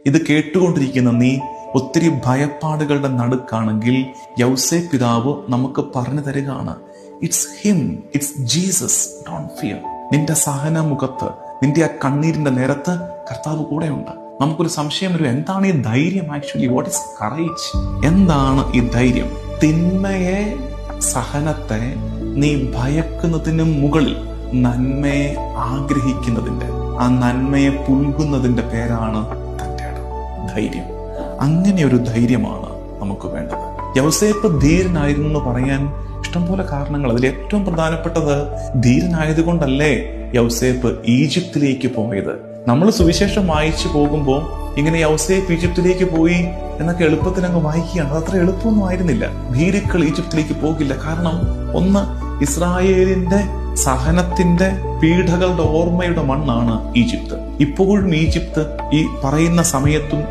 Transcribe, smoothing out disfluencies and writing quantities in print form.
ഇത് കേട്ടുകൊണ്ടിരിക്കുന്ന നീ ഒത്തിരി ഭയപ്പാടുകളുടെ നടുക്കാണെങ്കിൽ യൗസേപ്പ് പിതാവ് നമുക്ക് പറഞ്ഞു തരികയാണ്, it's him, it's Jesus, don't fear. നിന്റെ സഹനമുഖത്ത്, നിന്റെ ആ കണ്ണീരിന്റെ നേരത്ത് കർത്താവ് കൂടെയുണ്ട്. നമുക്കൊരു സംശയം വരും, എന്താണ് ഈ ധൈര്യം? Actually what is courage? എന്താണ് ഈ ധൈര്യം? തിന്മയെ, സഹനത്തെ നീ ഭയക്കുന്നതിന് മുകളിൽ നന്മയെ ആഗ്രഹിക്കുന്നതിന്റെ, ആ നന്മയെ പുൽകുന്നതിന്റെ പേരാണ് തന്റെ ധൈര്യം. അങ്ങനെ ഒരു ധൈര്യമാണ് നമുക്ക് വേണ്ടത്. യൗസേപ്പ് ധീരനായിരുന്നു എന്ന് പറയാൻ ഇഷ്ടംപോലെ കാരണങ്ങൾ. അതിൽ ഏറ്റവും പ്രധാനപ്പെട്ടത്, ധീരനായതുകൊണ്ടല്ലേ യൗസേപ്പ് ഈജിപ്തിലേക്ക് പോയത്. നമ്മൾ സുവിശേഷം വായിച്ചു പോകുമ്പോൾ ഇങ്ങനെ യൗസേപ്പ് ഈജിപ്തിലേക്ക് പോയി എന്നൊക്കെ എളുപ്പത്തിൽ അങ്ങ് വായിക്കുകയാണ്. അത് അത്ര എളുപ്പമൊന്നും ആയിരുന്നില്ല. ഭീരുക്കൾ ഈജിപ്തിലേക്ക് പോകില്ല. കാരണം ഒന്ന്, ഇസ്രായേലിന്റെ സഹനത്തിന്റെ പീഡകളുടെ ഓർമ്മയുടെ മണ്ണാണ് ഈജിപ്ത്. ഇപ്പോഴും ഈജിപ്ത് ഈ പറയുന്ന സമയത്തും